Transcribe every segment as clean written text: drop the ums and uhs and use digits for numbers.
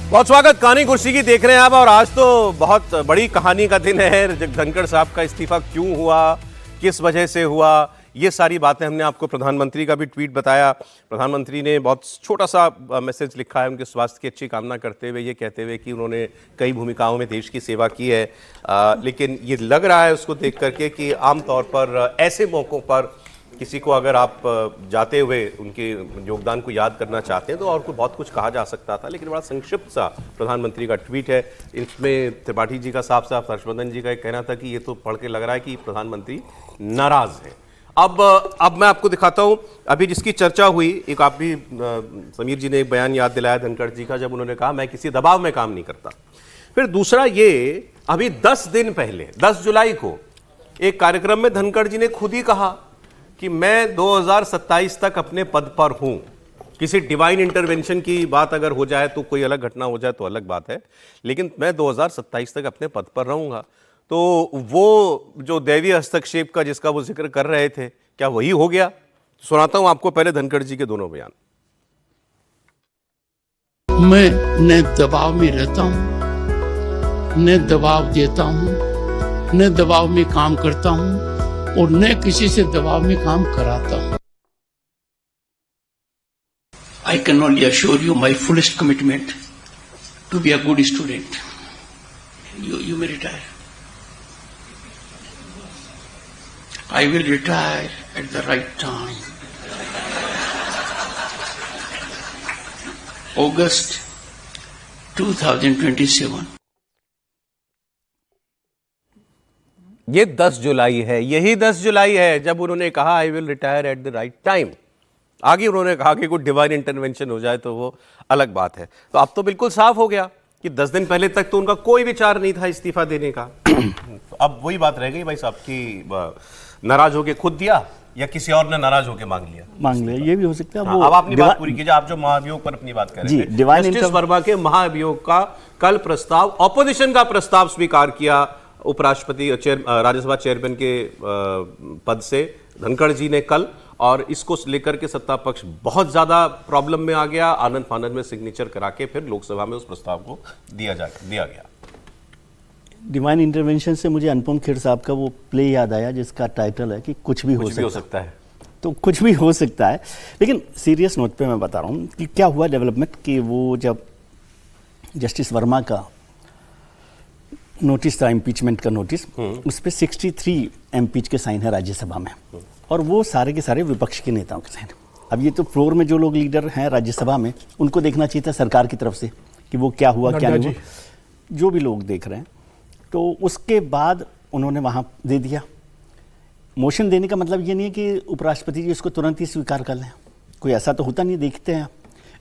बहुत स्वागत। कहानी कुर्सी की देख रहे हैं आप और आज तो बहुत बड़ी कहानी का दिन है। धनखड़ साहब का इस्तीफा क्यों हुआ, किस वजह से हुआ, ये सारी बातें हमने आपको प्रधानमंत्री का भी ट्वीट बताया। प्रधानमंत्री ने बहुत छोटा सा मैसेज लिखा है उनके स्वास्थ्य की अच्छी कामना करते हुए, ये कहते हुए कि उन्होंने कई भूमिकाओं में देश की सेवा की है। लेकिन ये लग रहा है उसको देख करके कि आमतौर पर ऐसे मौक़ों पर किसी को अगर आप जाते हुए उनके योगदान को याद करना चाहते हैं तो और बहुत कुछ कहा जा सकता था, लेकिन बड़ा संक्षिप्त सा प्रधानमंत्री का ट्वीट है। इसमें त्रिपाठी जी का साफ साफ, हर्षवर्धन जी का एक कहना था कि ये तो पढ़ के लग रहा है कि प्रधानमंत्री नाराज हैं। अब मैं आपको दिखाता हूं अभी जिसकी चर्चा हुई। एक आप भी समीर जी ने एक बयान याद दिलाया धनखड़ जी का, जब उन्होंने कहा मैं किसी दबाव में काम नहीं करता। फिर दूसरा ये, अभी 10 दिन पहले 10 जुलाई को एक कार्यक्रम में धनखड़ जी ने खुद ही कहा कि मैं 2027 तक अपने पद पर हूं। किसी डिवाइन इंटरवेंशन की बात अगर हो जाए तो, कोई अलग घटना हो जाए तो अलग बात है, लेकिन मैं 2027 तक अपने पद पर रहूंगा। तो वो जो दैवीय हस्तक्षेप का जिसका वो जिक्र कर रहे थे, क्या वही हो गया? सुनाता हूं आपको पहले धनखड़ जी के दोनों बयान। मैं न दबाव में रहता हूं, न दबाव देता हूं, न दबाव में काम करता हूं और न किसी से दबाव में काम कराता हूं। I can only assure you my fullest commitment to be a good student. You may retire. I will retire at the right time. August 2027. ये 10 जुलाई है, यही 10 जुलाई है जब उन्होंने कहा I will retire at the right time. आगे उन्होंने कहा कि कोई डिवाइन इंटरवेंशन हो जाए तो वो अलग बात है। तो अब तो बिल्कुल साफ हो गया कि 10 दिन पहले तक तो उनका कोई विचार नहीं था इस्तीफा देने का। तो अब वही बात रह गई भाई साहब की नाराज होके खुद दिया या किसी और ने नाराज होकर मांग लिया, ये भी हो सकता है। हाँ, अब अपनी बात पूरी कीजिए। आप जो महाभियोग पर अपनी बात कर रहे थे, जस्टिस वर्मा के महाभियोग का कल प्रस्ताव, ऑपोजिशन का प्रस्ताव स्वीकार किया उपराष्ट्रपति राज्यसभा चेयरमैन के पद से धनखड़ जी ने कल, और इसको लेकर के सत्ता पक्ष बहुत ज्यादा प्रॉब्लम में आ गया। आनंद फानंद में सिग्नेचर करा के फिर लोकसभा में उस प्रस्ताव को दिया गया। डिवाइन इंटरवेंशन से मुझे अनुपम खेर साहब का वो प्ले याद आया जिसका टाइटल है कि कुछ भी हो सकता है। तो कुछ भी हो सकता है, लेकिन सीरियस नोट पे मैं बता रहा हूँ कि क्या हुआ डेवलपमेंट कि वो जब जस्टिस वर्मा का नोटिस था, इम्पीचमेंट का नोटिस, उस पर 63 एमपीच के साइन है राज्यसभा में, और वो सारे के सारे विपक्ष के नेताओं के साइन। अब ये तो फ्लोर में जो लोग लीडर हैं राज्यसभा में, उनको देखना चाहिए था सरकार की तरफ से कि वो क्या हुआ क्या नहीं हुआ, जो भी लोग देख रहे हैं। तो उसके बाद उन्होंने वहाँ दे दिया। मोशन देने का मतलब ये नहीं है कि उपराष्ट्रपति जी उसको तुरंत ही स्वीकार कर लें, कोई ऐसा तो होता नहीं, देखते हैं।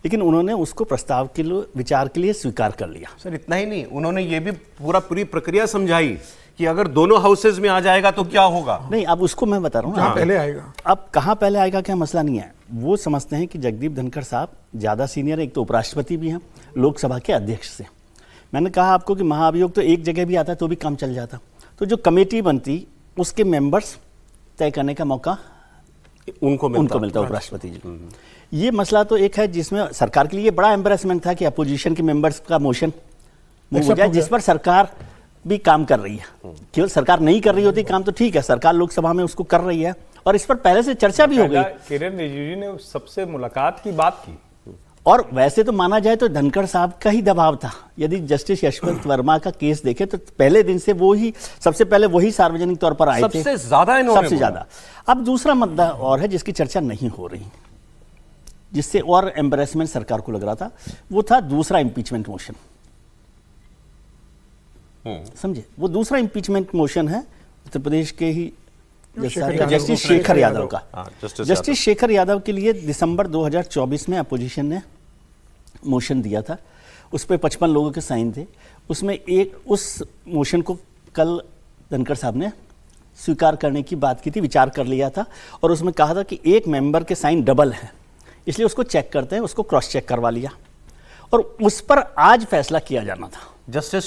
लेकिन उन्होंने उसको प्रस्ताव के लिए, विचार के लिए स्वीकार कर लिया। सर इतना ही नहीं, उन्होंने ये भी पूरी प्रक्रिया समझाई कि अगर दोनों हाउसेज में आ जाएगा तो क्या होगा। नहीं, अब उसको मैं बता रहा हूँ पहले आएगा। अब कहाँ पहले आएगा क्या मसला नहीं है। वो समझते हैं कि जगदीप धनखड़ साहब ज़्यादा सीनियर है, एक तो उपराष्ट्रपति भी हैं, लोकसभा के अध्यक्ष से। मैंने कहा आपको कि महाभियोग तो एक जगह भी आता तो भी काम चल जाता। तो जो कमेटी बनती उसके मेंबर्स तय करने का मौका उनको मिलता उपराष्ट्रपति जी। ये मसला तो एक है जिसमें सरकार के लिए बड़ा एम्बैरेसमेंट था कि अपोजिशन के मेंबर्स का मोशन हो जाए, जिस पर सरकार भी काम कर रही है। केवल सरकार नहीं कर रही होती काम तो ठीक है, सरकार लोकसभा में उसको कर रही है और इस पर पहले से चर्चा भी हो गई। किरण रिजिजू ने सबसे मुलाकात की बात की, और वैसे तो माना जाए तो धनखड़ साहब का ही दबाव था। यदि जस्टिस यशवंत वर्मा का केस देखे तो पहले दिन से वो ही, सबसे पहले वही सार्वजनिक तौर पर आए थे, सबसे ज्यादा। अब दूसरा मुद्दा और है जिसकी चर्चा नहीं हो रही, जिससे और एम्बैरेसमेंट सरकार को लग रहा था, वो था दूसरा इंपीचमेंट मोशन। समझे, वो दूसरा इंपीचमेंट मोशन है उत्तर प्रदेश के ही जस्टिस शेखर यादव का। जस्टिस शेखर यादव के लिए दिसंबर 2024 में अपोजिशन ने मोशन दिया था, उस पर 55 लोगों के साइन थे। उसमें एक, उस मोशन को कल धनखड़ साहब ने स्वीकार करने की बात की थी, विचार कर लिया था, और उसमें कहा था कि एक मेंबर के साइन डबल है, इसलिए उसको चेक करते हैं, उसको क्रॉस चेक करवा लिया, और उस पर आज फैसला किया जाना था जस्टिस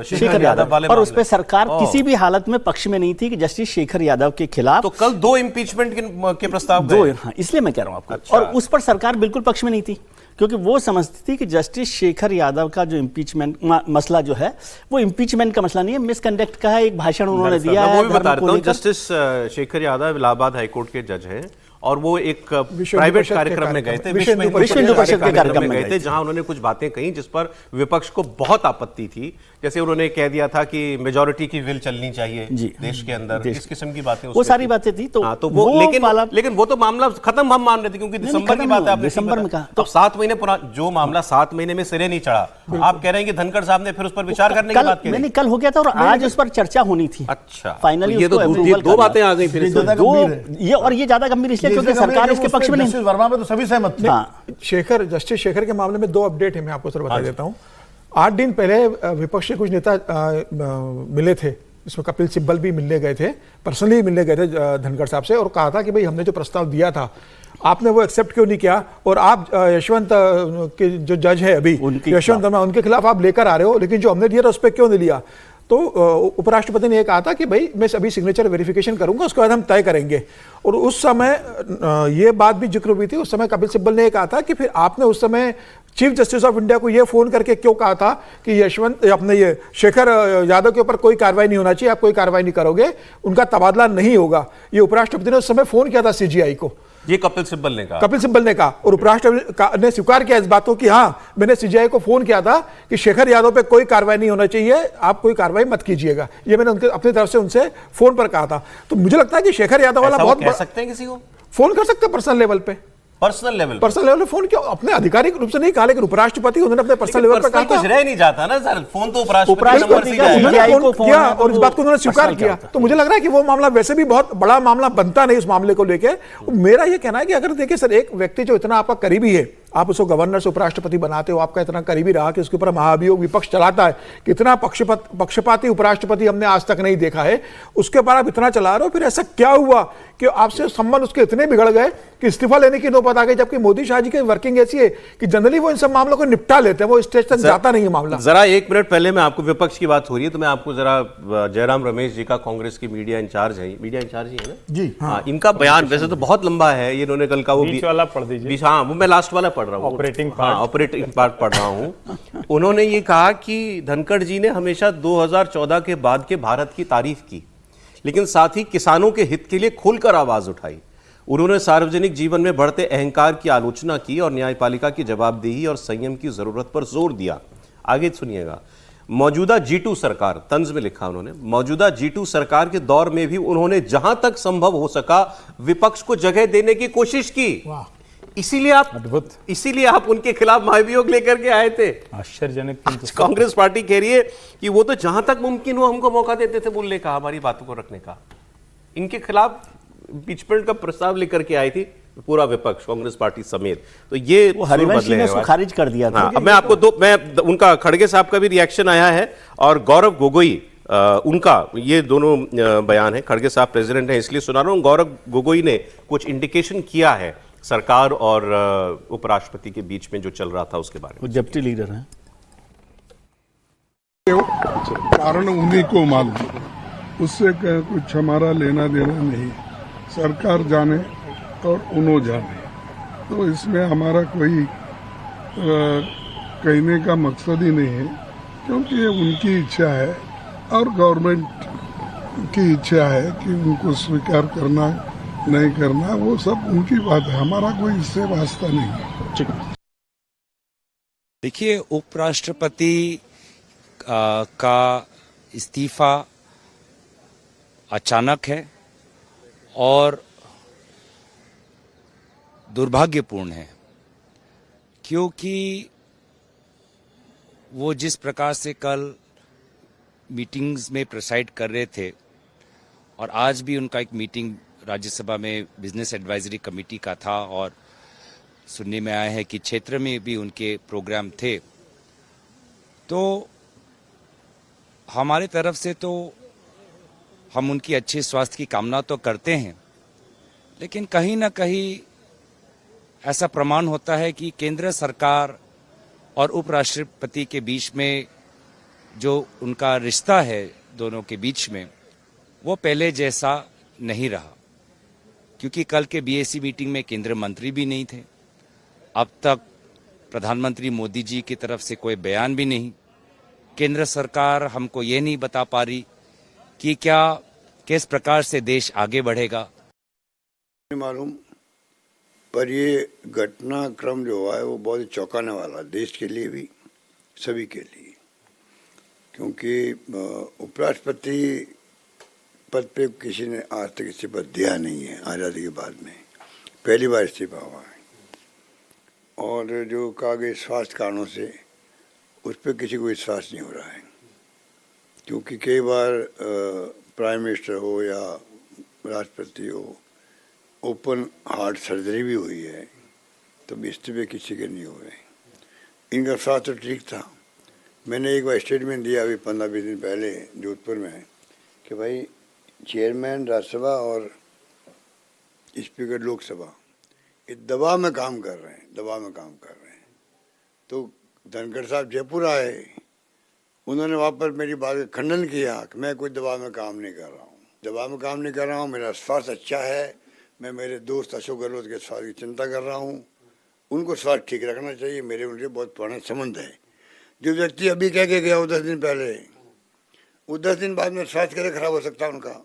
शेखर यादव वाले। और उस पर सरकार किसी भी हालत में पक्ष में नहीं थी कि जस्टिस शेखर यादव के खिलाफ। तो कल 2 इंपीचमेंट के प्रस्ताव दो, हाँ, इसलिए मैं कह रहा हूं आपको। अच्छा। और उस पर सरकार बिल्कुल पक्ष में नहीं थी, क्योंकि वो समझती थी कि जस्टिस शेखर यादव का जो इम्पीचमेंट मसला जो है वो इम्पीचमेंट का मसला नहीं है, मिसकंडक्ट का है। एक भाषण उन्होंने दिया मैं वो है भी बता धर्म को देता हूँ। लेकर। जस्टिस शेखर यादव इलाहाबाद हाईकोर्ट के जज हैं और वो एक प्राइवेट कार्यक्रम में गए थे, विश्व हिंदू परिषद के कार्यक्रम में गए थे, जहां उन्होंने कुछ बातें कही जिस पर विपक्ष को बहुत आपत्ति थी। जैसे उन्होंने कह दिया था कि मेजॉरिटी की विल चलनी चाहिए देश के अंदर, इस किस्म की बातें वो सारी बातें थी। तो वो लेकिन वो तो मामला खत्म हम मान रहे थे, क्योंकि दिसंबर की बात है, आपने दिसंबर में कहा। तो 7 महीने पुराना जो मामला 7 महीने में सिरे नहीं चढ़ा, आप कह रहे हैं कि धनखड़ साहब ने फिर उस पर विचार करने की बात की। कल हो गया था और आज उस पर चर्चा होनी थी। अच्छा, फाइनली ये तो दो बातें आ गई फिर। ये ज्यादा गंभीर इसलिए क्योंकि सरकार इसके पक्ष में नहीं। जस्टिस वर्मा में तो सभी सहमत थे। जस्टिस शेखर के मामले में 2 अपडेट है, मैं आपको सर बता देता हूं। 8 दिन पहले विपक्ष के कुछ नेता मिले थे, इसमें कपिल सिब्बल भी मिलने गए थे, पर्सनली मिलने गए थे धनखड़ साहब से, और कहा था कि भाई हमने जो प्रस्ताव दिया था आपने वो एक्सेप्ट क्यों नहीं किया, और आप यशवंत के जो जज है अभी यशवंत वर्मा, उनके खिलाफ आप लेकर आ रहे हो, लेकिन जो हमने दिया था उस पर क्यों नहीं लिया। तो उपराष्ट्रपति ने ये कहा था कि भाई मैं अभी सिग्नेचर वेरिफिकेशन करूंगा, उसके बाद हम तय करेंगे। और उस समय ये बात भी जिक्र हुई थी, उस समय कपिल सिब्बल ने ये कहा था कि फिर आपने उस समय चीफ जस्टिस ऑफ इंडिया को ये फोन करके क्यों कहा था कि यशवंत अपने ये शेखर यादव के ऊपर कोई कार्रवाई नहीं होना चाहिए, आप कोई कार्रवाई नहीं करोगे, उनका तबादला नहीं होगा। ये उपराष्ट्रपति ने उस समय फोन किया था सीजीआई को। ये कपिल सिब्बल ने कहा, और उपराष्ट्रपति ने स्वीकार किया इस बात को कि हाँ मैंने सीजीआई को फोन किया था कि शेखर यादव पे कोई कार्रवाई नहीं होना चाहिए, आप कोई कार्रवाई मत कीजिएगा, ये मैंने उनके अपनी तरफ से उनसे फोन पर कहा था। तो मुझे लगता है कि शेखर यादव वाला बहुत कह सकते हैं, किसी को फोन कर सकते हैं पर्सनल लेवल पे, पर्सनल लेवल पे फोन किया, अपने आधिकारिक रूप से नहीं कहा, लेकिन उपराष्ट्रपति उन्होंने अपने पर्सनल लेवल पे कहा था। कुछ रह नहीं जाता ना सर, फोन तो उपराष्ट्रपति फोन किया और इस बात को उन्होंने स्वीकार किया। तो मुझे लग रहा है कि वो मामला वैसे भी बहुत बड़ा मामला बनता नहीं उस मामले को लेके। मेरा ये कहना है कि अगर देखिए सर, एक व्यक्ति जो इतना आपका करीबी है, आप उसको गवर्नर से उपराष्ट्रपति बनाते हो, आपका इतना करीबी रहा कि उसके ऊपर महाभियोग विपक्ष चलाता है, कितना पक्षपाती उपराष्ट्रपति हमने आज तक नहीं देखा है, उसके बाद आप इतना चला रहे हो, फिर ऐसा क्या हुआ कि आपसे संबंध उसके इतने बिगड़ गए कि इस्तीफा लेने की नौबत आ गई, जबकि मोदी शाह जी की वर्किंग ऐसी है कि जनरली वो इन सब मामलों को निपटा लेते हैं, वो स्टेज तक जाता नहीं है मामला। जरा 1 मिनट पहले मैं आपको, विपक्ष की बात हो रही है तो मैं आपको जरा जयराम रमेश जी का, कांग्रेस की मीडिया इंचार्ज है ना जी, हाँ, इनका बयान वैसे तो बहुत लंबा है, ये इन्होंने कल का वो बीच वाला पढ़ दीजिए। हाँ, वो मैं लास्ट वाला पढ़ रहा हूँ, ऑपरेटिंग पार्ट पढ़ रहा हूँ। उन्होंने ये कहा कि धनखड़ जी ने हमेशा 2014 के बाद के भारत की तारीफ की, लेकिन साथ ही किसानों के हित के लिए खुलकर आवाज उठाई। उन्होंने सार्वजनिक जीवन में बढ़ते अहंकार की आलोचना की और न्यायपालिका की जवाबदेही और संयम की जरूरत पर जोर दिया। आगे सुनिएगा। मौजूदा G2 सरकार, तंज में लिखा उन्होंने, मौजूदा G2 सरकार के दौर में भी उन्होंने जहां तक संभव हो सका विपक्ष को जगह देने की कोशिश की। इसीलिए आप उनके खिलाफ महाभियोग लेकर के आए थे। आश्चर्यजनक। कांग्रेस पार्टी कह रही है कि वो तो जहां तक मुमकिन हो हमको मौका देते थे बोलने का, हमारी बातों को रखने का। इनके खिलाफ इम्पीचमेंट का प्रस्ताव लेकर के आई थी पूरा विपक्ष, कांग्रेस पार्टी समेत। तो ये हरिवंश ने उसको खारिज कर दिया था। अब मैं आपको उनका खड़गे साहब का भी रिएक्शन आया है और गौरव गोगोई उनका, ये दोनों बयान है। खड़गे साहब प्रेसिडेंट है इसलिए सुना रहा हूं। गौरव गोगोई ने कुछ इंडिकेशन किया है सरकार और उपराष्ट्रपति के बीच में जो चल रहा था उसके बारे में। डिप्टी लीडर हैं, कारण उन्हीं को मालूम, उससे कुछ हमारा लेना देना नहीं। सरकार जाने और उन्हों जाने, तो इसमें हमारा कोई कहने का मकसद ही नहीं है, क्योंकि ये उनकी इच्छा है और गवर्नमेंट की इच्छा है कि उनको स्वीकार करना नहीं करना, वो सब उनकी बात है, हमारा कोई इससे वास्ता नहीं है। देखिए, उपराष्ट्रपति का इस्तीफा अचानक है और दुर्भाग्यपूर्ण है, क्योंकि वो जिस प्रकार से कल मीटिंग्स में प्रेसाइड कर रहे थे और आज भी उनका एक मीटिंग राज्यसभा में बिजनेस एडवाइजरी कमेटी का था और सुनने में आया है कि क्षेत्र में भी उनके प्रोग्राम थे, तो हमारे तरफ से तो हम उनकी अच्छे स्वास्थ्य की कामना तो करते हैं, लेकिन कहीं ना कहीं ऐसा प्रमाण होता है कि केंद्र सरकार और उपराष्ट्रपति के बीच में जो उनका रिश्ता है दोनों के बीच में, वो पहले जैसा नहीं रहा। क्योंकि कल के बीएसी मीटिंग में केंद्रीय मंत्री भी नहीं थे, अब तक प्रधानमंत्री मोदी जी की तरफ से कोई बयान भी नहीं। केंद्र सरकार हमको ये नहीं बता पा रही कि क्या किस प्रकार से देश आगे बढ़ेगा। नहीं मालूम, पर ये घटनाक्रम जो हुआ है वो बहुत ही चौंकाने वाला देश के लिए भी, सभी के लिए, क्योंकि उपराष्ट्रपति पद पे किसी ने आज तक इस्तीफा दिया नहीं है। आज़ादी के बाद में पहली बार इस्तीफा हुआ है। और जो कहा गया स्वास्थ्य कारणों से, उस पर किसी को विश्वास नहीं हो रहा है, क्योंकि कई बार प्राइम मिनिस्टर हो या राष्ट्रपति हो, ओपन हार्ट सर्जरी भी हुई है, तो इस्तीफे किसी के नहीं हुए। इनका स्वास्थ्य तो ठीक था। मैंने एक बार स्टेटमेंट दिया अभी 15-20 दिन पहले जोधपुर में कि भाई चेयरमैन राज्यसभा और स्पीकर लोकसभा ये दबाव में काम कर रहे हैं, दबाव में काम कर रहे हैं। तो धनखड़ साहब जयपुर आए, उन्होंने वहाँ पर मेरी बात का खंडन किया कि मैं कोई दबाव में काम नहीं कर रहा हूँ, दबाव में काम नहीं कर रहा हूँ, मेरा स्वास्थ्य अच्छा है, मैं मेरे दोस्त अशोक गहलोत के स्वास्थ्य की चिंता कर रहा हूँ, उनको स्वास्थ्य ठीक रखना चाहिए, मेरे उनसे बहुत पुराना संबंध है। जो व्यक्ति अभी कह के गया वो 10 दिन पहले, वो 10 दिन बाद में स्वास्थ्य कैसे खराब हो सकता है उनका।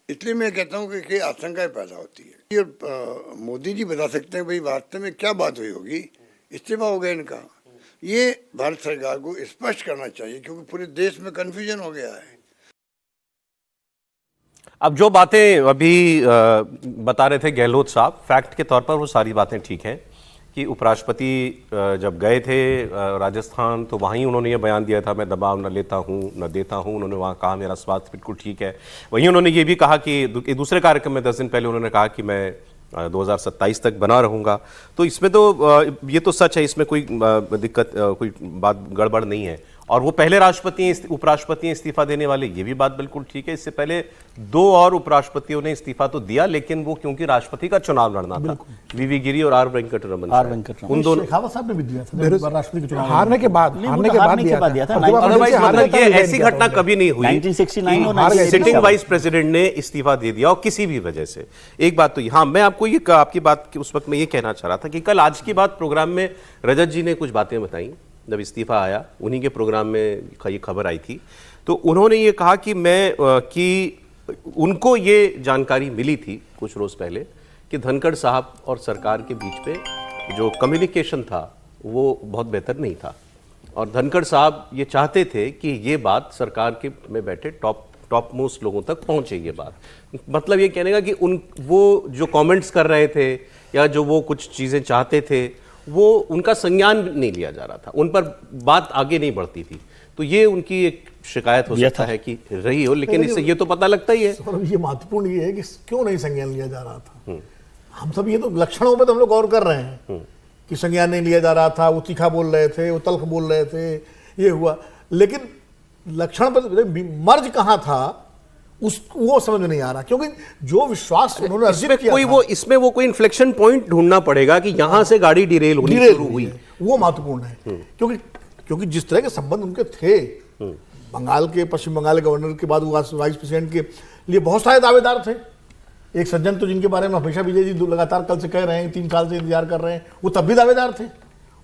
इसलिए मैं कहता हूँ कि आशंकाएं पैदा होती है। ये मोदी जी बता सकते हैं भाई वास्तव में क्या बात हुई होगी, इस्तीफा हो गया इनका। ये भारत सरकार को स्पष्ट करना चाहिए, क्योंकि पूरे देश में कन्फ्यूजन हो गया है। अब जो बातें अभी बता रहे थे गहलोत साहब, फैक्ट के तौर पर वो सारी बातें ठीक हैं कि उपराष्ट्रपति जब गए थे राजस्थान, तो वहीं उन्होंने ये बयान दिया था, मैं दबाव न लेता हूं न देता हूं। उन्होंने वहाँ कहा मेरा स्वास्थ्य बिल्कुल ठीक है। वहीं उन्होंने ये भी कहा कि दूसरे कार्यक्रम में 10 दिन पहले उन्होंने कहा कि मैं 2027 तक बना रहूँगा। तो इसमें तो ये तो सच है, इसमें कोई दिक्कत, कोई बात गड़बड़ नहीं है। और वो पहले राष्ट्रपति उपराष्ट्रपति इस्तीफा देने वाले, ये भी बात बिल्कुल ठीक है। इससे पहले 2 और उपराष्ट्रपतियों ने इस्तीफा तो दिया, लेकिन वो क्योंकि राष्ट्रपति का चुनाव लड़ना था, वीवी गिरी और आर वेंकटरमन, उन दोनों शेखावत साहब ने भी दिया था राष्ट्रपति के चुनाव हारने के बाद दिया था। अदरवाइज मतलब ये ऐसी घटना कभी नहीं हुई 1969 और सिटिंग वाइस प्रेसिडेंट ने इस्तीफा दे दिया और किसी भी वजह से। एक बात तो हाँ, मैं आपको ये आपकी बात उस वक्त मैं ये कहना चाह रहा था कि कल आज की बात प्रोग्राम में रजत जी ने कुछ बातें बताई जब इस्तीफा आया, उन्हीं के प्रोग्राम में ये खबर आई थी। तो उन्होंने ये कहा कि उनको ये जानकारी मिली थी कुछ रोज पहले कि धनखड़ साहब और सरकार के बीच में जो कम्युनिकेशन था वो बहुत बेहतर नहीं था, और धनखड़ साहब ये चाहते थे कि ये बात सरकार के में बैठे टॉप मोस्ट लोगों तक पहुंचे। ये बात मतलब ये कहने का कि वो जो कमेंट्स कर रहे थे या जो वो कुछ चीज़ें चाहते थे वो उनका संज्ञान नहीं लिया जा रहा था, उन पर बात आगे नहीं बढ़ती थी। तो ये उनकी एक शिकायत हो सकता है कि रही हो, लेकिन इससे ये तो पता लगता ही है। ये महत्वपूर्ण ये है कि क्यों नहीं संज्ञान लिया जा रहा था। हम सब ये तो लक्षणों पर तो हम लोग गौर कर रहे हैं कि संज्ञान नहीं लिया जा रहा था, वो तीखा बोल रहे थे, वो तल्ख बोल रहे थे, ये हुआ, लेकिन लक्षण पर मर्ज कहाँ था वो समझ में नहीं आ रहा, क्योंकि जो विश्वास उन्होंने अर्जित किया था, इसमें वो कोई इन्फ्लेक्शन पॉइंट ढूंढना पड़ेगा कि यहां से गाड़ी डिरेल होनी शुरू हुई, वो महत्वपूर्ण है। क्योंकि जिस तरह के संबंध उनके थे पश्चिम बंगाल के गवर्नर के बाद वाइस प्रेसिडेंट के लिए बहुत सारे दावेदार थे। एक सज्जन तो जिनके बारे में हमेशा विजय जी लगातार कल से कह रहे हैं, 3 साल से इंतजार कर रहे हैं, वो तब भी दावेदार थे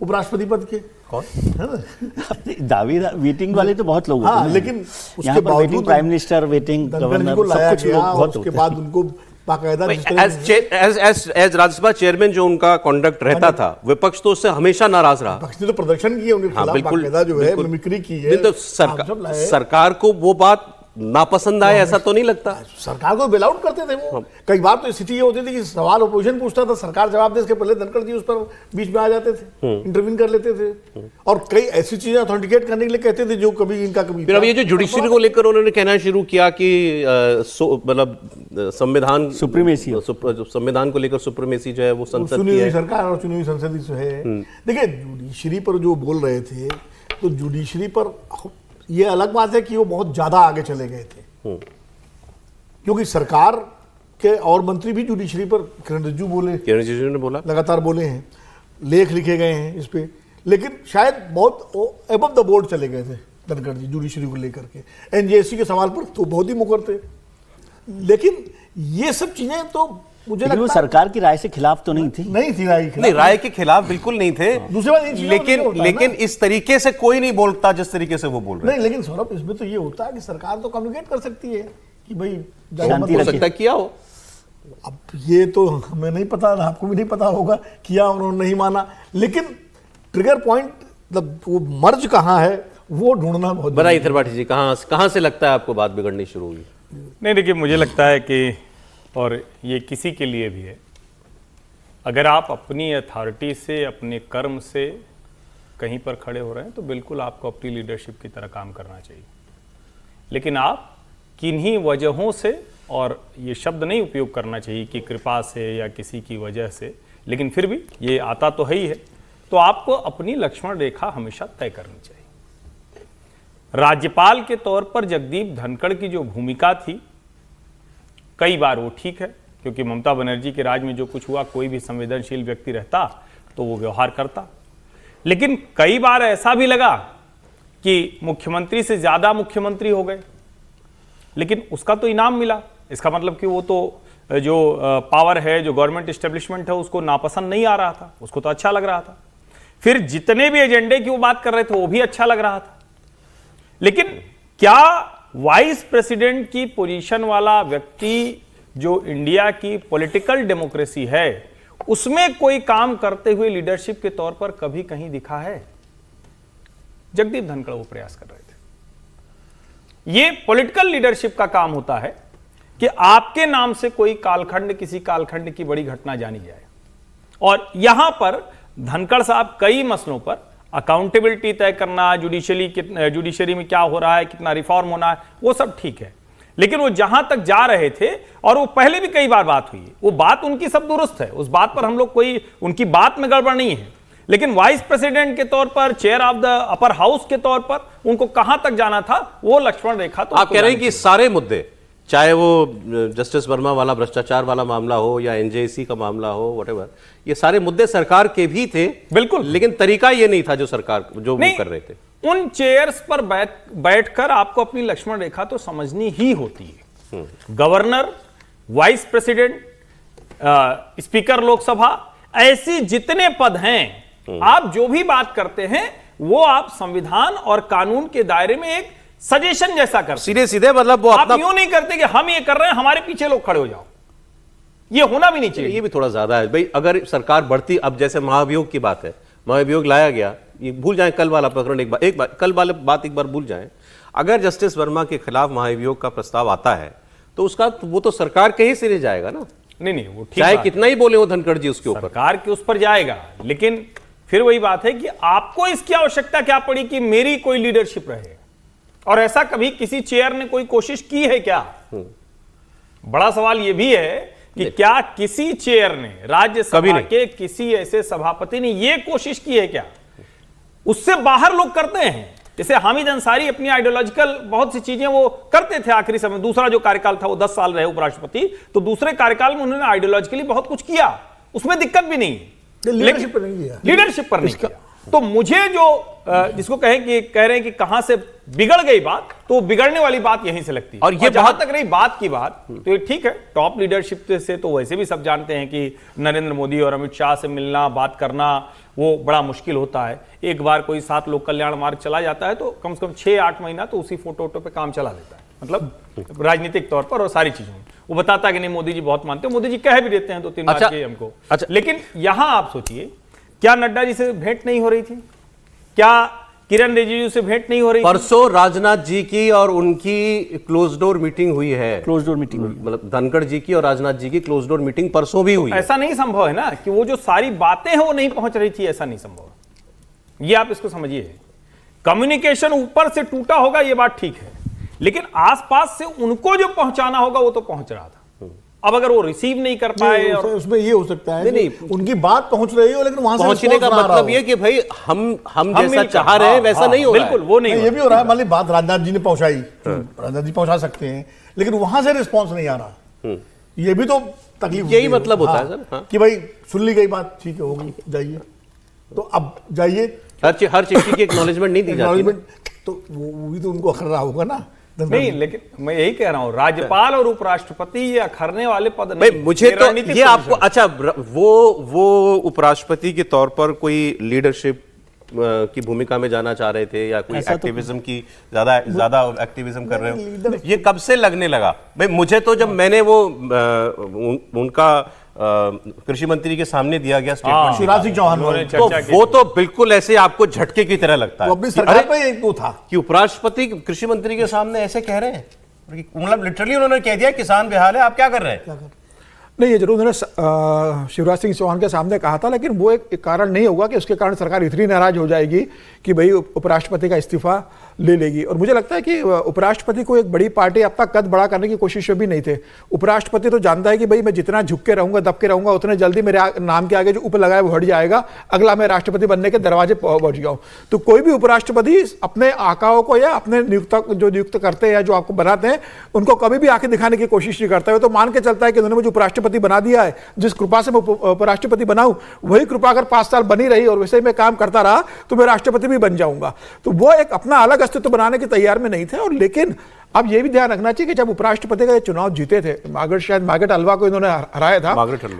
उपराष्ट्रपति पद के। कौन है ना दावेदार? वेटिंग वाले तो बहुत लोग हाँ, लेकिन उसके बावजूद प्राइम मिनिस्टर, वेटिंग गवर्नर, सब कुछ लोग, उसके बाद उनको बाकायदा एज राज्यसभा चेयरमैन जो उनका कॉन्डक्ट रहता था, विपक्ष तो उससे हमेशा नाराज रहा। विपक्ष ने तो प्रदर्शन किए उनके खिलाफ, बाकायदा जो है मिमिक्री की है। तो सरकार को वो बात नापसंद आए ऐसा तो नहीं लगता। सरकार को बेल आउट करते थे वो। कई बार तो स्थिति ये होती थी कि सवाल ओपोजिशन पूछता था, सरकार जवाब दे, इसके पहले धनखड़ जी उस पर बीच में आ जाते थे, इंटरवीन कर लेते थे, और कई ऐसी चीजें ऑथेंटिकेट करने के लिए कहते थे जो कभी इनका कभी। फिर अब ये जो जुडिशरी को लेकर उन्होंने कहना शुरू किया कि मतलब संविधान सुप्रीमेसी, संविधान को लेकर सुप्रीमेसी जो है वो संसद चुनी हुई सरकार और चुनी हुई संसद जो है। देखिए जुडिशरी पर जो बोल रहे थे, तो जुडिशरी पर ये अलग बात है कि वो बहुत ज्यादा आगे चले गए थे, क्योंकि सरकार के और मंत्री भी जुडिशरी पर, किरण रिजिजू ने बोला, लगातार बोले हैं, लेख लिखे गए हैं इस पे, लेकिन शायद बहुत एबव द बोर्ड चले गए थे धनखड़ जी जुडिशरी को लेकर के। एनजेसी के सवाल पर तो बहुत ही मुकर थे, लेकिन ये सब चीजें तो मुझे लेकिन वो लगता सरकार की राय से खिलाफ तो नहीं थी। नहीं थी राय नहीं, राय के खिलाफ बिल्कुल नहीं थे। दूसरी बात इन चीजों में ये होता है लेकिन ना। इस तरीके से कोई नहीं बोलता जिस तरीके से वो बोल रहे नहीं, लेकिन सौरभ इसमें तो ये होता है कि सरकार तो कम्युनिकेट कर सकती है कि भाई शांति हो रखिए। सकता है किया हो। अब ये तो हमें नहीं पता, आपको भी नहीं पता होगा किया उन्होंने नहीं माना, लेकिन ट्रिगर पॉइंट मतलब वो मर्ज कहाँ है वो ढूंढना बहुत बताइए त्रिपाठी जी, कहाँ से लगता है आपको बात बिगड़नी शुरू हुई? नहीं, देखिए मुझे लगता है कि, और ये किसी के लिए भी है, अगर आप अपनी अथॉरिटी से, अपने कर्म से कहीं पर खड़े हो रहे हैं तो बिल्कुल आपको अपनी लीडरशिप की तरह काम करना चाहिए। लेकिन आप किन्हीं वजहों से, और ये शब्द नहीं उपयोग करना चाहिए कि कृपा से या किसी की वजह से, लेकिन फिर भी ये आता तो है ही है, तो आपको अपनी लक्ष्मण रेखा हमेशा तय करनी चाहिए। राज्यपाल के तौर पर जगदीप धनखड़ की जो भूमिका थी, कई बार वो ठीक है, क्योंकि ममता बनर्जी के राज में जो कुछ हुआ, कोई भी संवेदनशील व्यक्ति रहता तो वो व्यवहार करता। लेकिन कई बार ऐसा भी लगा कि मुख्यमंत्री से ज्यादा मुख्यमंत्री हो गए, लेकिन उसका तो इनाम मिला। इसका मतलब कि वो तो जो पावर है, जो गवर्नमेंट एस्टेब्लिशमेंट है, उसको नापसंद नहीं आ रहा था, उसको तो अच्छा लग रहा था। फिर जितने भी एजेंडे की वो बात कर रहे थे वो भी अच्छा लग रहा था। लेकिन क्या वाइस प्रेसिडेंट की पोजीशन वाला व्यक्ति जो इंडिया की पॉलिटिकल डेमोक्रेसी है उसमें कोई काम करते हुए लीडरशिप के तौर पर कभी कहीं दिखा है? जगदीप धनखड़ वो प्रयास कर रहे थे। ये पॉलिटिकल लीडरशिप का काम होता है कि आपके नाम से कोई कालखंड, किसी कालखंड की बड़ी घटना जानी जाए, और यहां पर धनखड़ साहब कई मसलों पर अकाउंटेबिलिटी तय करना, जुडिशरी में क्या हो रहा है, कितना रिफॉर्म होना है, वो सब ठीक है। लेकिन वो जहां तक जा रहे थे, और वो पहले भी कई बार बात हुई, वो बात उनकी सब दुरुस्त है, उस बात पर हम लोग कोई, उनकी बात में गड़बड़ नहीं है। लेकिन वाइस प्रेसिडेंट के तौर पर, chair of the upper house के तौर पर उनको कहां तक जाना था, वो लक्ष्मण रेखा तो आप कह रहे हैं कि सारे मुद्दे, चाहे वो जस्टिस वर्मा वाला भ्रष्टाचार वाला मामला हो या एनजेसी का मामला हो, व्हाटएवर, ये सारे मुद्दे सरकार के भी थे, बिल्कुल, लेकिन तरीका ये नहीं था जो सरकार जो वो कर रहे थे। उन चेयर्स पर बैठकर आपको अपनी लक्ष्मण रेखा तो समझनी ही होती है। Governor, vice president, speaker Lok Sabha, ऐसी जितने पद हैं, आप जो भी बात करते हैं वो आप संविधान और कानून के दायरे में एक सजेशन जैसा करते, सीधे सीधे, मतलब वो आप यूं नहीं करते कि हम ये कर रहे हैं, हमारे पीछे लोग खड़े हो जाओ। ये होना भी नहीं चाहिए। ये भी थोड़ा ज्यादा है भाई। अगर सरकार बढ़ती, अब जैसे महाभियोग की बात है, महाभियोग लाया गया, ये भूल जाएं कल वाला प्रकरण, एक बार कल वाला बात एक बार भूल जाएं। अगर जस्टिस वर्मा के खिलाफ महाभियोग का प्रस्ताव आता है तो उसका वो तो सरकार के ही सिरे जाएगा ना। नहीं, वो ठीक, चाहे कितना ही बोले वो धनखड़ जी उसके ऊपर, सरकार के उस पर जाएगा। लेकिन फिर वही बात है कि आपको इसकी आवश्यकता क्या पड़ी कि मेरी कोई लीडरशिप रहे, और ऐसा कभी किसी चेयर ने कोई कोशिश की है क्या? बड़ा सवाल यह भी है कि क्या किसी चेयर ने, राज्यसभा के किसी ऐसे सभापति ने यह कोशिश की है क्या? उससे बाहर लोग करते हैं, जैसे हामिद अंसारी अपनी आइडियोलॉजिकल बहुत सी चीजें वो करते थे आखिरी समय, दूसरा जो कार्यकाल था वो 10 साल रहे उपराष्ट्रपति, तो दूसरे कार्यकाल में उन्होंने आइडियोलॉजिकली बहुत कुछ किया, उसमें दिक्कत भी नहीं, लीडरशिप पर नहीं किया, लीडरशिप पर नहीं किया। तो मुझे जो जिसको कह रहे हैं कि कहां से बिगड़ गई बात, तो बिगड़ने वाली बात यहीं से लगती है। और ये जहां तक रही बात की बात, तो ये ठीक है, टॉप लीडरशिप से तो वैसे भी सब जानते हैं कि नरेंद्र मोदी और अमित शाह से मिलना, बात करना वो बड़ा मुश्किल होता है। एक बार कोई 7 लोक कल्याण मार्ग चला जाता है तो कम से कम 6-8 महीना तो उसी फोटो पे काम चला देता है, मतलब राजनीतिक तौर पर और सारी चीजों में। वो बताता है कि नहीं मोदी जी बहुत मानते हैं, मोदी जी कह भी देते हैं 2-3 बार के हमको। लेकिन यहां आप सोचिए, क्या नड्डा जी से भेंट नहीं हो रही थी? क्या किरण रिजिजू से भेंट नहीं हो रही? परसों राजनाथ जी की और उनकी क्लोज डोर मीटिंग हुई है। क्लोज डोर मीटिंग, मतलब धनखड़ जी की और राजनाथ जी की क्लोज डोर मीटिंग परसों भी हुई। ऐसा नहीं संभव है ना कि वो जो सारी बातें हैं वो नहीं पहुंच रही थी, ऐसा नहीं संभव। ये आप इसको समझिए, कम्युनिकेशन ऊपर से टूटा होगा, ये बात ठीक है, लेकिन आसपास से उनको जो पहुंचाना होगा वो तो पहुंच रहा था। अब अगर वो रिसीव नहीं कर पाए, और उसमें ये हो सकता है नहीं, उनकी बात पहुंच रही हो, लेकिन वहां से पहुंचने का मतलब ये कि भाई हम जैसा चाह रहे हैं वैसा नहीं हो रहा है। बिल्कुल वो नहीं, ये भी हो रहा है। मान ली बात राजनाथ जी ने पहुंचाई, राजनाथ जी पहुंचा सकते हैं, लेकिन वहां से रिस्पॉन्स नहीं आ रहा, ये भी तो तकलीफ, यही मतलब होता है सर, कि भाई सुन ली गई बात, ठीक है, होगी, जाइए। तो अब जाइए, हर चिट्ठी की एक्नॉलेजमेंट नहीं दी जाती, तो वो भी तो उनको अखर रहा होगा ना नहीं, लेकिन मैं यही कह रहा हूं, राज्यपाल और उपराष्ट्रपति ये अखरने वाले पद भाई नहीं। मुझे तो रणनीतिक ये आपको पोजीशन। अच्छा वो उपराष्ट्रपति के तौर पर कोई लीडरशिप की भूमिका में जाना चाह रहे थे या कोई ऐसा तो- एक्टिविज्म की ज्यादा एक्टिविज्म कर रहे हो, ये कब से लगने लगा? भाई मुझे तो जब मैंने वो उनका कृषि मंत्री के सामने दिया गया स्टेटमेंट शिवराज सिंह चौहान उन्होंने तो चर्चा की वो तो बिल्कुल ऐसे आपको झटके की तरह लगता है वो अपनी कि सरकार अरे, पे एक वो था। कि उपराष्ट्रपति कृषि मंत्री के सामने ऐसे कह रहे हैं, मतलब लिटरली उन्होंने कह दिया किसान बेहाल है, आप क्या कर रहे हैं? नहीं, ये जरूर उन्होंने शिवराज सिंह चौहान के सामने कहा था, लेकिन वो एक कारण नहीं होगा कि उसके कारण सरकार इतनी नाराज हो जाएगी कि भाई उपराष्ट्रपति का इस्तीफा ले लेगी। और मुझे लगता है कि उपराष्ट्रपति को एक बड़ी पार्टी अपना कद बड़ा करने की कोशिश भी नहीं थे। उपराष्ट्रपति तो जानता है कि भाई मैं जितना झुक के रहूंगा, दब के रहूंगा, उतने जल्दी मेरे नाम के आगे जो उप लगाए वो हट जाएगा, अगला मैं राष्ट्रपति बनने के दरवाजे पहुंच गया हूं। तो कोई भी उपराष्ट्रपति अपने आकाओं को या अपने नियुक्त करते हैं या जो आपको बनाते हैं उनको कभी भी आंखें दिखाने की कोशिश नहीं करता है। तो मान के चलता है कि उन्होंने मुझे उपराष्ट्रपति बना दिया है, जिस कृपा से मैं उपराष्ट्रपति बनाऊं वही कृपा अगर 5 साल बनी रही और वैसे ही मैं काम करता रहा तो मैं राष्ट्रपति भी बन जाऊंगा। तो वो एक अपना अलग अस्तित्व बनाने के तैयार में नहीं थे। और लेकिन अब ये भी ध्यान रखना चाहिए कि जब उपराष्ट्रपति का ये चुनाव जीते थे, मार्गरेट हलवा को इन्होंने हराया था,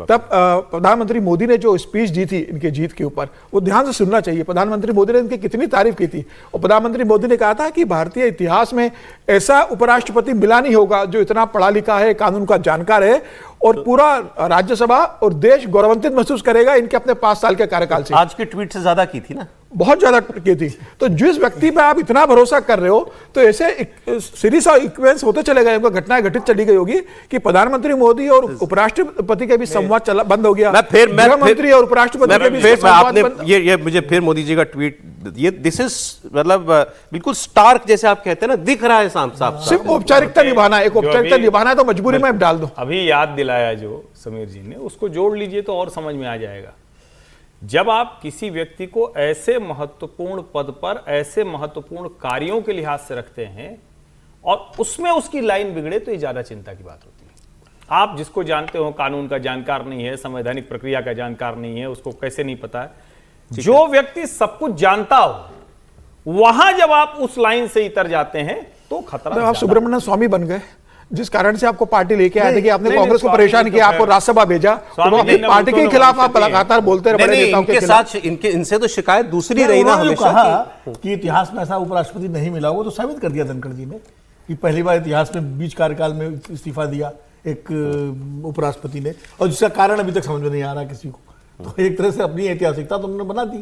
तब प्रधानमंत्री मोदी ने जो स्पीच दी थी इनके जीत के ऊपर, वो ध्यान से सुनना चाहिए। प्रधानमंत्री मोदी ने इनकी कितनी तारीफ की थी। और प्रधानमंत्री मोदी ने कहा था कि भारतीय इतिहास में ऐसा उपराष्ट्रपति मिला नहीं होगा जो इतना पढ़ा लिखा है, कानून का जानकार है, और पूरा राज्यसभा और देश गौरवान्वित महसूस करेगा इनके अपने 5 साल के कार्यकाल से। आज के ट्वीट से ज्यादा की थी ना, बहुत ज्यादा की थी। तो जिस व्यक्ति पे आप इतना भरोसा कर रहे हो, तो ऐसे सीरीज ऑफ इक्वेंट्स होते चले गए, घटनाएं घटित चली गई होगी कि प्रधानमंत्री मोदी और उपराष्ट्रपति के भी संवाद बंद हो गया। गृहमंत्री और उपराष्ट्रपति के बीच संवाद बंद। ये मुझे फिर मोदी जी का ट्वीट, ये दिस इज मतलब बिल्कुल स्टार्क जैसे आप कहते हैं ना, दिख रहा है साफ। सिर्फ औपचारिकता निभाना है, एक औपचारिकता निभाना है तो मजबूरी में डाल दो। अभी याद दिलाया जो समीर जी ने, उसको जोड़ लीजिए तो और समझ में आ जाएगा। जब आप किसी व्यक्ति को ऐसे महत्वपूर्ण पद पर, ऐसे महत्वपूर्ण कार्यों के लिहाज से रखते हैं और उसमें उसकी लाइन बिगड़े, तो ये ज्यादा चिंता की बात होती है। आप जिसको जानते हो कानून का जानकार नहीं है, संवैधानिक प्रक्रिया का जानकार नहीं है, उसको कैसे नहीं पता है। जो व्यक्ति सब कुछ जानता हो, वहां जब आप उस लाइन से इतर जाते हैं तो खतरा। आप सुब्रमण्यम स्वामी बन गए, जिस कारण से आपको पार्टी लेके आए थे कि आपने कांग्रेस को परेशान किया, आपको राज्यसभा भेजा, तो अपनी पार्टी के खिलाफ आप लगातार बोलते रहे, बड़े नेताओं के खिलाफ। इनसे तो शिकायत दूसरी रही ना हमेशा कि इतिहास में ऐसा उपराष्ट्रपति नहीं मिला, वो तो साबित कर दिया धनखड़ जी ने कि पहली बार इतिहास में बीच कार्यकाल में इस्तीफा दिया एक उपराष्ट्रपति ने, और जिसका कारण अभी तक समझ में नहीं आ रहा किसी को। तो एक तरह से अपनी ऐतिहासिकता तो उन्होंने बना दी।